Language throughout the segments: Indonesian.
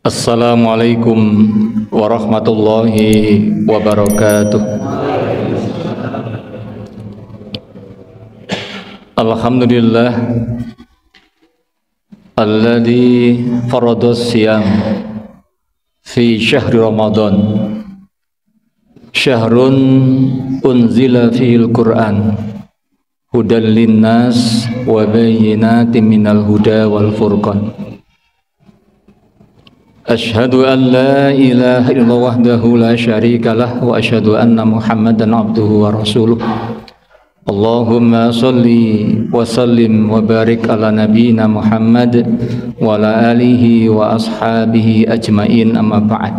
Assalamualaikum warahmatullahi wabarakatuh. Alhamdulillah alladzi faradhas siyam fi syahri Ramadan, syahrun unzila fihil Qur'an hudan linnas wa bayyinatin minal huda wal furqan. Asyhadu an la ilaha illallah wahdahu la syarika lah wa asyhadu anna Muhammadan abduhu wa rasuluh. Allahumma salli wa sallim wa barik ala nabiyyina Muhammad wa ala alihi wa ashabihi ajmain, amma ba'd.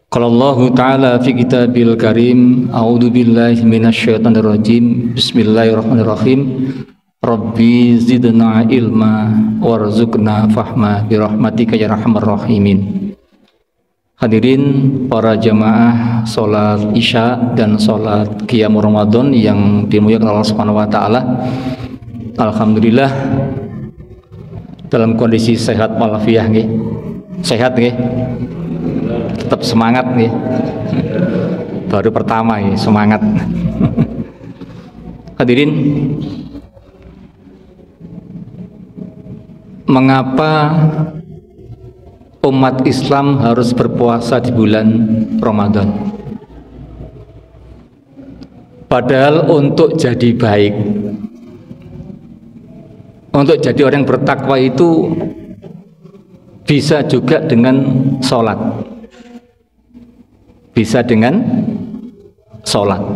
Qala Allah ta'ala fi kitabil karim, a'udzu billahi minasyaitonir rajim. Bismillahirrahmanirrahim. Rabbi zidna ilma warzuqna fahma birahmatika ya arhamar rahimin. Hadirin para jamaah salat Isya dan salat Qiyamul Ramadan yang dimuliakan Allah Subhanahu wa taala. Alhamdulillah dalam kondisi sehat walafiat nggih. Sehat nggih. Tetap semangat nggih. Baru pertama nggih, semangat. Hadirin, mengapa umat Islam harus berpuasa di bulan Ramadan? Padahal untuk jadi baik, untuk jadi orang yang bertakwa itu bisa juga dengan sholat, bisa dengan sholat.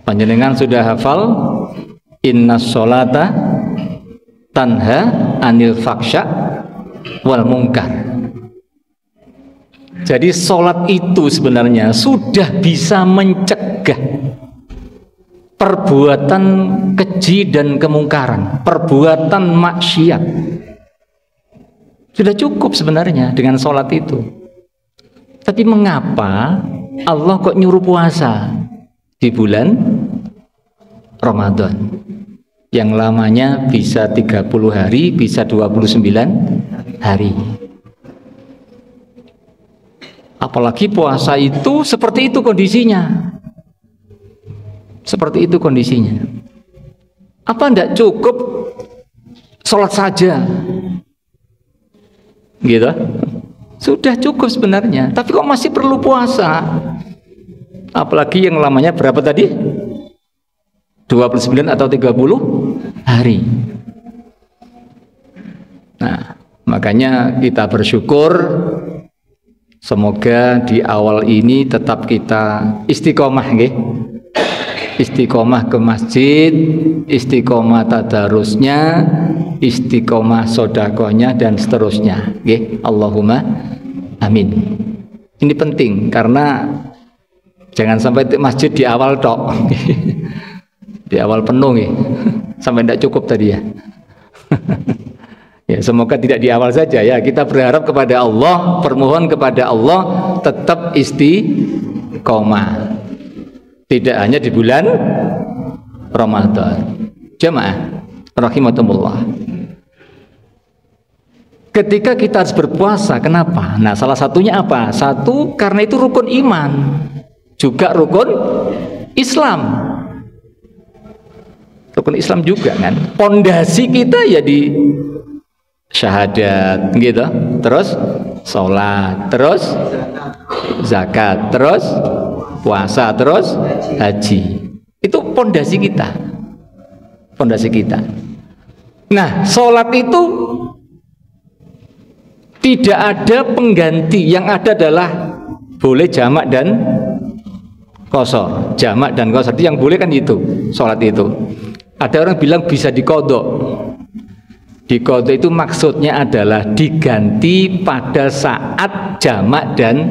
Panjenengan sudah hafal inna sholata tanha anil faksha wal mungkar. Jadi sholat itu sebenarnya sudah bisa mencegah perbuatan keji dan kemungkaran, perbuatan maksiat. Sudah cukup sebenarnya dengan sholat itu. Tapi mengapa Allah kok nyuruh puasa di bulan Ramadan yang lamanya bisa 30 hari, bisa 29 hari? Apalagi puasa itu seperti itu kondisinya. Seperti itu kondisinya. Apa tidak cukup sholat saja? Gitu. Sudah cukup sebenarnya. Tapi kok masih perlu puasa? Apalagi yang lamanya berapa tadi? 29 atau 30 hari. Nah, makanya kita bersyukur, semoga di awal ini tetap kita istiqomah nggih. Istiqomah ke masjid, istiqomah tadarusnya, istiqomah sodakohnya dan seterusnya nggih. Allahumma amin. Ini penting karena jangan sampai masjid di awal tok. Di awal penuh nih, sampai tidak cukup tadi ya. Ya, semoga tidak di awal saja ya. Kita berharap kepada Allah, permohon kepada Allah tetap istiqomah. Tidak hanya di bulan Ramadan. Jamaah rahimakumullah. Ketika kita harus berpuasa, kenapa? Nah, salah satunya apa? Satu, karena itu rukun iman, juga rukun Islam. Rukun Islam juga kan. Pondasi kita ya di syahadat gitu. Terus sholat, terus zakat, terus puasa, terus haji. Itu pondasi kita. Pondasi kita. Nah, sholat itu tidak ada pengganti. Yang ada adalah boleh jamak dan qashar. Jamak dan qashar itu yang boleh kan itu, sholat itu. Ada orang bilang bisa dikodok. Dikodok itu maksudnya adalah diganti pada saat jamak dan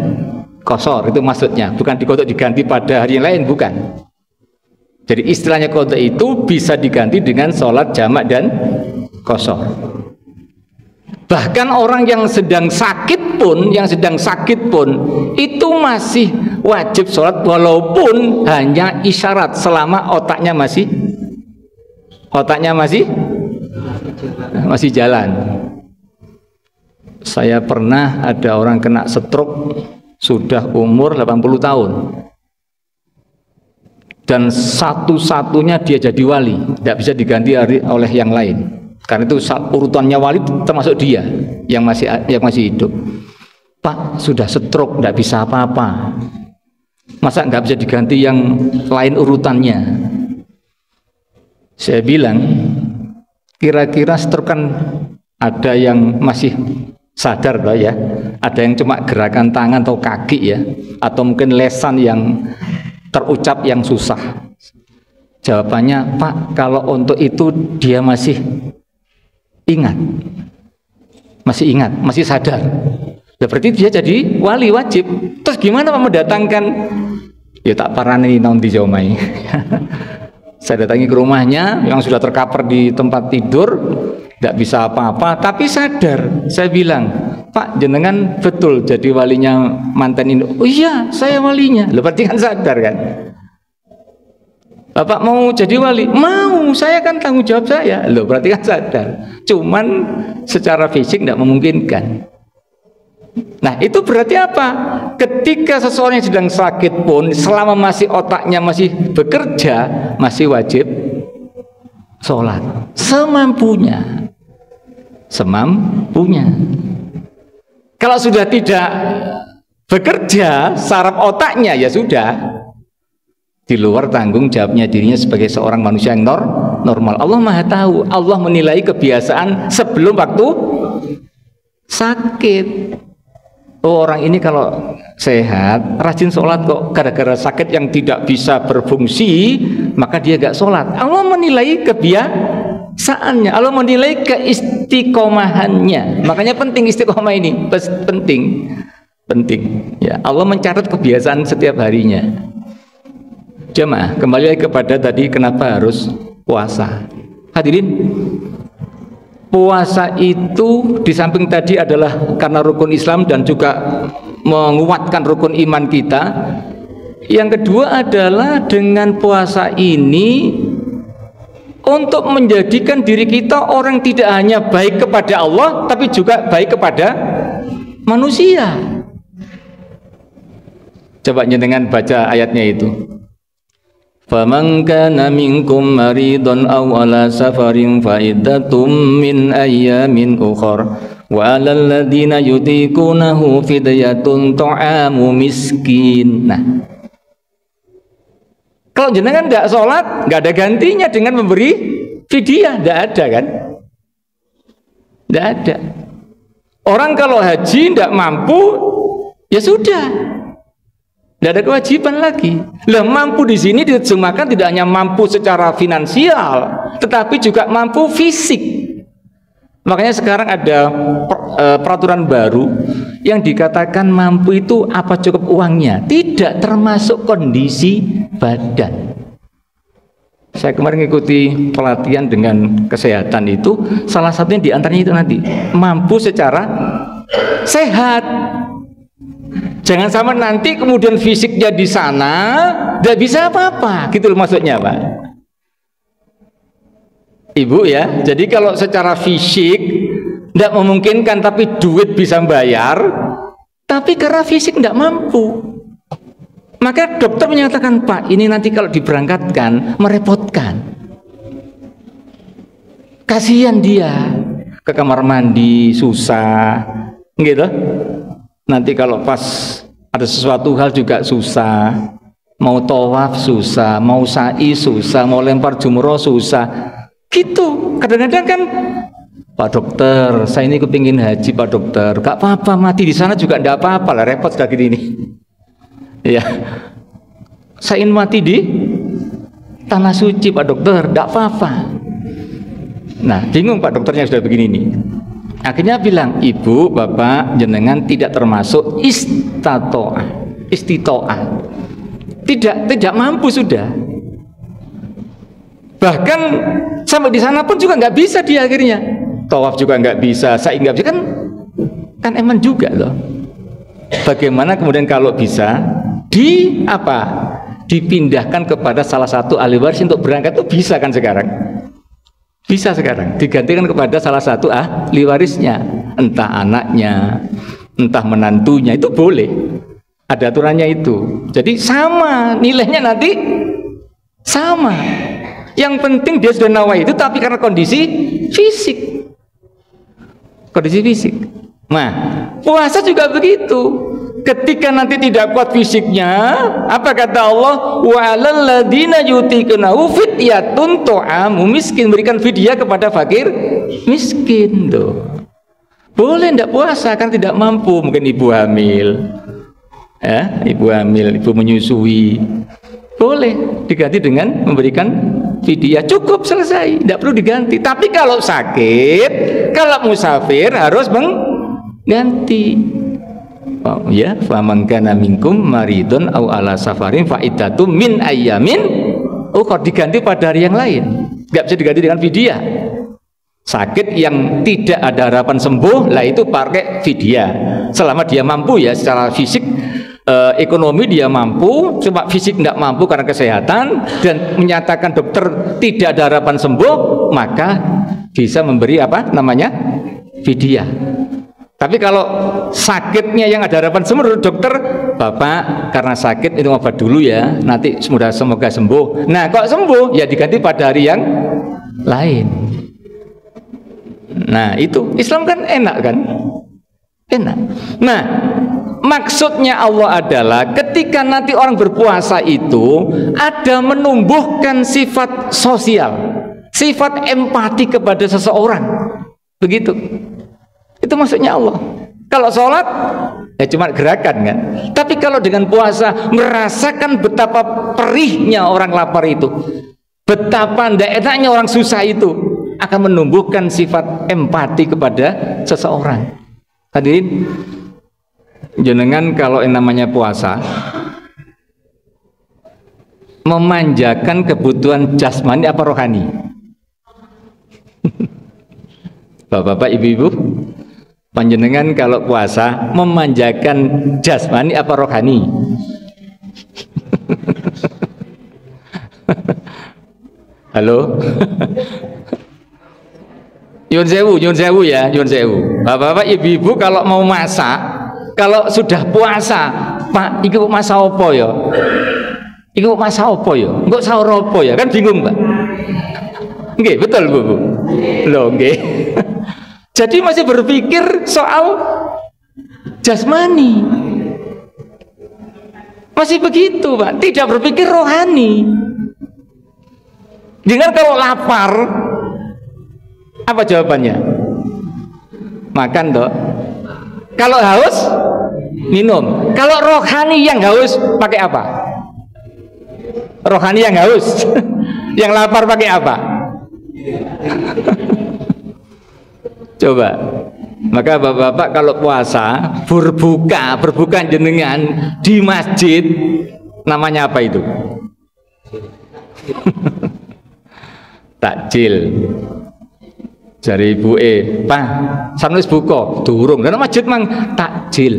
qashar. Itu maksudnya, bukan dikodok diganti pada hari yang lain, bukan. Jadi istilahnya kodok itu bisa diganti dengan sholat jamak dan qashar. Bahkan orang yang sedang sakit pun, itu masih wajib sholat walaupun hanya isyarat, selama otaknya masih jalan. Saya pernah ada orang kena stroke sudah umur 80 tahun. Dan satu-satunya dia jadi wali, tidak bisa diganti oleh yang lain. Karena itu urutannya wali termasuk dia yang masih hidup. Pak, sudah stroke, tidak bisa apa-apa. Masa nggak bisa diganti yang lain urutannya? Saya bilang, kira-kira stroke kan ada yang masih sadar loh ya, ada yang cuma gerakan tangan atau kaki ya, atau mungkin lesan yang terucap yang susah. Jawabannya, Pak, kalau untuk itu dia masih ingat, masih sadar. Ya berarti dia jadi wali wajib. Terus gimana Pak mendatangkan? Ya tak parani naun di Jaumai. Saya datangi ke rumahnya yang sudah terkapar di tempat tidur, tidak bisa apa-apa, tapi sadar. Saya bilang, Pak, jenengan betul jadi walinya mantan ini. Oh iya, saya walinya. Loh, berarti kan sadar kan? Bapak mau jadi wali? Mau, saya kan tanggung jawab saya. Loh, berarti kan sadar. Cuman secara fisik tidak memungkinkan. Nah, itu berarti apa? Ketika seseorang yang sedang sakit pun, selama masih otaknya masih bekerja, masih wajib sholat semampunya. Kalau sudah tidak bekerja, saraf otaknya ya sudah di luar tanggung jawabnya dirinya sebagai seorang manusia yang normal. Allah Maha tahu. Allah menilai kebiasaan sebelum waktu sakit. Oh, orang ini kalau sehat, rajin sholat kok, gara-gara sakit yang tidak bisa berfungsi, maka dia gak sholat. Allah menilai kebiasaannya, Allah menilai keistiqomahannya. Makanya penting istiqomah ini, penting. Ya, Allah mencatat kebiasaan setiap harinya. Jemaah, kembali lagi kepada tadi kenapa harus puasa. Hadirin, puasa itu di samping tadi adalah karena rukun Islam dan juga menguatkan rukun iman kita. Yang kedua adalah dengan puasa ini untuk menjadikan diri kita orang tidak hanya baik kepada Allah, tapi juga baik kepada manusia. Coba jenengan baca ayatnya itu. Faman kana minkum maridun aw ala safarin fa iddatum min ayyamin ukhra wa 'alal ladzina yutiqunahu fidyatun ta'amu miskin. Nah, kalau jenengan tidak sholat, nggak ada gantinya dengan memberi fidyah, tidak ada kan? Tidak ada. Orang kalau haji tidak mampu, ya sudah. Tidak ada kewajiban lagi. Lah, mampu di sini diterjemahkan tidak hanya mampu secara finansial, tetapi juga mampu fisik. Makanya sekarang ada peraturan baru yang dikatakan mampu itu apa cukup uangnya, tidak termasuk kondisi badan. Saya kemarin mengikuti pelatihan dengan kesehatan itu, salah satunya diantaranya itu nanti mampu secara sehat. Jangan sampai nanti kemudian fisiknya di sana tidak bisa apa-apa, gitu loh maksudnya Pak. Ibu ya, jadi kalau secara fisik tidak memungkinkan tapi duit bisa bayar, tapi karena fisik tidak mampu, maka dokter menyatakan, Pak, ini nanti kalau diberangkatkan merepotkan. Kasihan dia, ke kamar mandi susah, gitu. Nanti kalau pas ada sesuatu hal juga susah, mau tawaf susah, mau sa'i susah, mau lempar jumroh susah, gitu. Kadang-kadang kan, Pak dokter, saya ini kepingin haji Pak dokter, gak apa-apa, mati di sana juga gak apa-apa lah, repot sudah gini nih. Ya, saya ingin mati di tanah suci Pak dokter, gak apa-apa. Nah, bingung Pak dokternya sudah begini nih. Akhirnya bilang, Ibu, Bapak, jenengan tidak termasuk istitoah. Tidak mampu sudah. Bahkan sampai di sana pun juga nggak bisa dia akhirnya. Tawaf juga nggak bisa, sa'i nggak bisa, kan eman juga loh. Bagaimana kemudian kalau bisa dipindahkan kepada salah satu ahli waris untuk berangkat, itu bisa kan sekarang? Bisa sekarang digantikan kepada salah satu ahli warisnya. entah anaknya, entah menantunya, itu boleh. Ada aturannya itu. Jadi sama nilainya nanti sama. Yang penting dia sudah nawa itu, tapi karena kondisi fisik. Kondisi fisik. Nah, puasa juga begitu. Ketika nanti tidak kuat fisiknya, apa kata Allah? Wa 'alal ladzina yutiqunahu fidyatun tu'amu miskin, berikan fidyah kepada fakir miskin tuh. Boleh tidak puasa kan tidak mampu, mungkin ibu hamil. Ya, ibu hamil, ibu menyusui. Boleh diganti dengan memberikan fidyah, cukup selesai, tidak perlu diganti. Tapi kalau sakit, kalau musafir harus mengganti. Oh, ya, faman kana minkum maridun aw ala safarin fa iddatum min ayyamin ukhra, diganti pada hari yang lain. Enggak bisa diganti dengan fidyah. Sakit yang tidak ada harapan sembuh, lah itu pakai fidyah. Selama dia mampu ya secara fisik, ekonomi dia mampu, cuma fisik tidak mampu karena kesehatan dan menyatakan dokter tidak ada harapan sembuh, maka bisa memberi apa namanya? Fidyah. Tapi kalau sakitnya yang ada harapan sembuh, dokter, Bapak karena sakit itu obat dulu ya, nanti semoga sembuh. Nah, kalau sembuh ya diganti pada hari yang lain. Nah, itu Islam kan enak kan? Enak. Nah, maksudnya Allah adalah ketika nanti orang berpuasa itu ada menumbuhkan sifat sosial, sifat empati kepada seseorang. Begitu. Itu maksudnya Allah. Kalau sholat ya cuma gerakan kan. Tapi kalau dengan puasa merasakan betapa perihnya orang lapar itu, betapa tidak enaknya orang susah itu, akan menumbuhkan sifat empati kepada seseorang. Hadirin, jenengan kalau yang namanya puasa memanjakan kebutuhan jasmani apa rohani? Bapak-bapak, ibu-ibu, panjenengan kalau puasa memanjakan jasmani apa rohani? Halo? Nyun sewu ya, nyun sewu. Bapak-bapak, ibu-ibu kalau mau masak, kalau sudah puasa, Pak, iki masak apa ya? Iki masak apa ya? Engko sahur apa ya? Kan bingung, Pak. Nggih, betul, Bu. Loh, nggih. Jadi masih berpikir soal jasmani. Masih begitu, Pak. Tidak berpikir rohani. Dengar kalau lapar, apa jawabannya? Makan toh. Kalau haus, minum. Kalau rohani yang haus pakai apa? Rohani yang haus, yang lapar pakai apa? Coba. Maka bapak-bapak kalau puasa berbuka jenengan di masjid, namanya apa itu? Takjil. Jari ibu Pak, sanes buka, durung. Karena masjid mang takjil.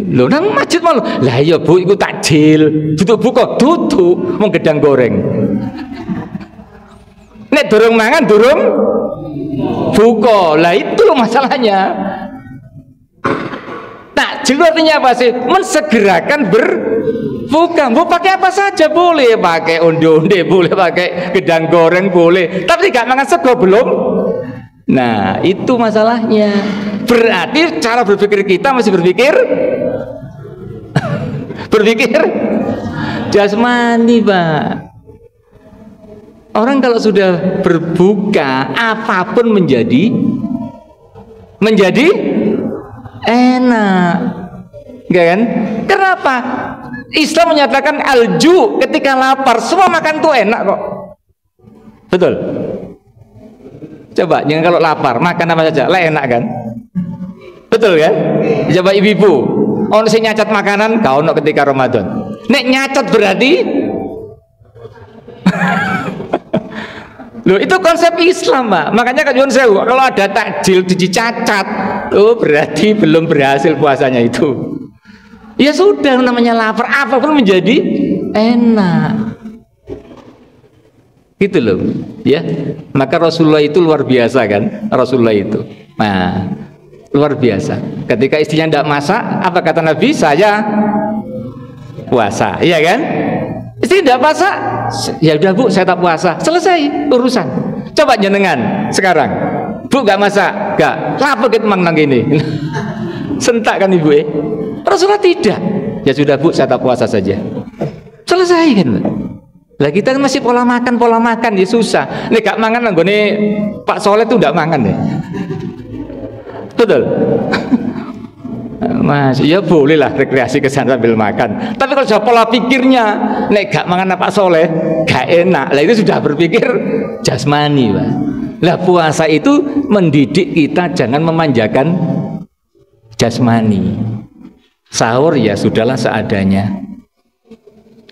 Lho nang masjid malu. Lah iya Bu, iku takjil. Duduk buka, duduk mau gedang goreng. Nek durung mangan, durung buka. Lah itu loh masalahnya. Takjil artinya apa sih? Mensegerakan berbuka. Mau pakai apa saja boleh, pakai onde-onde boleh, pakai gedang goreng boleh. Tapi tidak makan sego belum. Nah, itu masalahnya. Berarti cara berpikir kita masih berpikir jasmani, Pak. Orang kalau sudah berbuka, apapun menjadi enak, enggak kan? Kenapa? Islam menyatakan alju, ketika lapar semua makan tuh enak kok. Betul? Coba, jangan kalau lapar makan apa saja, lah enak kan? Betul kan? Coba ibu-ibu, ono sing nyacat makanan, kau ono ketika Ramadan. Nek nyacat berarti loh, itu konsep Islam, Pak. Makanya kan sewu, kalau ada takjil dicacat, oh berarti belum berhasil puasanya itu. Ya sudah, namanya lapar, apapun menjadi enak. gitu loh ya. Maka Rasulullah itu luar biasa kan, Rasulullah itu luar biasa. Ketika istrinya tidak masak, apa kata Nabi? Saya puasa, iya kan? Istri tidak masak, ya udah Bu, saya tak puasa, selesai urusan. Coba jenengan sekarang, Bu gak masak, gak lapor kita menang gini sentak kan ibu Rasulullah tidak, ya sudah Bu, saya tak puasa saja, selesai kan. Lah kita masih pola makan ya susah. Nih gak mangan nggone Pak Soleh tuh gak mangan deh. Betul. Mas, ya boleh lah rekreasi ke sana sambil makan. Tapi kalau sudah pola pikirnya, nek gak mangan Pak Soleh, gak enak. Lah itu sudah berpikir jasmani, Pak. Lah puasa itu mendidik kita jangan memanjakan jasmani. Sahur ya sudahlah seadanya.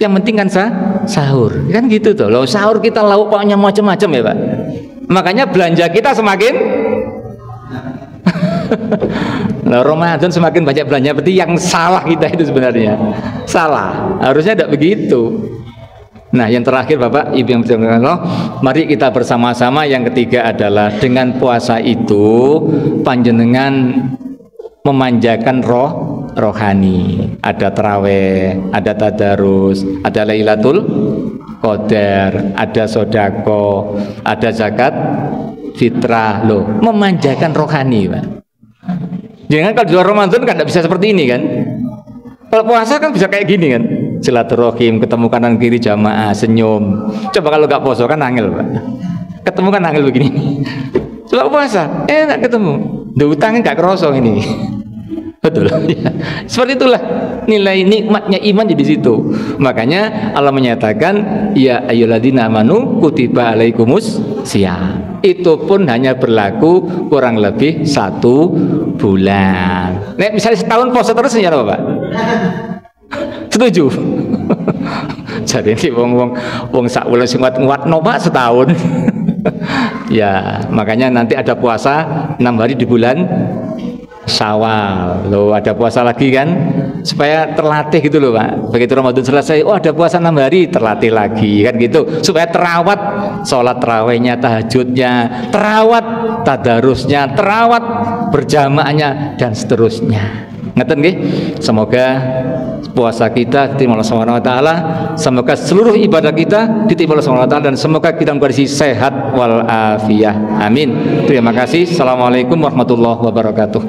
Yang penting kan sahur, kan gitu tuh. Loh sahur kita lauk pokoknya macam-macam ya Pak. Makanya belanja kita semakin nah, Ramadan semakin banyak belanja, berarti yang salah kita itu sebenarnya salah, harusnya tidak begitu. Nah yang terakhir Bapak Ibu yang berjamaah Allah, mari kita bersama-sama. Yang ketiga adalah dengan puasa itu panjenengan memanjakan rohani. Ada taraweh, ada tadarus, ada Lailatul Qadar, ada sodako, ada zakat fitrah. Loh, memanjakan rohani Pak. Jangan kalau di luar Ramadan kan tidak bisa seperti ini kan. Kalau puasa kan bisa kayak gini kan, silaturahim, ketemu kanan kiri jamaah, senyum. Coba kalau nggak puasa kan angel Pak, ketemu kan angel begini. Coba puasa enak ketemu, utangnya nggak kerosong ini. Betul ya. Seperti itulah nilai nikmatnya iman di situ. Makanya Allah menyatakan ya ayyuhalladzina amanu kutiba alaikumus syiyam. Itu pun hanya berlaku kurang lebih 1 bulan. Nek misalnya setahun puasa terus ya Pak? Setuju? Jadi ini wong sak wulan sing nguat-nguatno Pak setahun. Ya, makanya nanti ada puasa 6 hari di bulan Syawal. Loh, ada puasa lagi kan? Supaya terlatih gitu loh Pak. Begitu Ramadan selesai, oh ada puasa 6 hari, terlatih lagi kan gitu. Supaya terawat sholat tarawihnya, tahajudnya, terawat tadarusnya, terawat berjamaahnya dan seterusnya. Ngeten nggih? Semoga puasa kita diterima oleh Allah Subhanahu wa taala, semoga seluruh ibadah kita diterima oleh Allah Subhanahu wa taala, dan semoga kita kondisi sehat wal afiyah. Amin. Terima kasih. Assalamualaikum warahmatullahi wabarakatuh.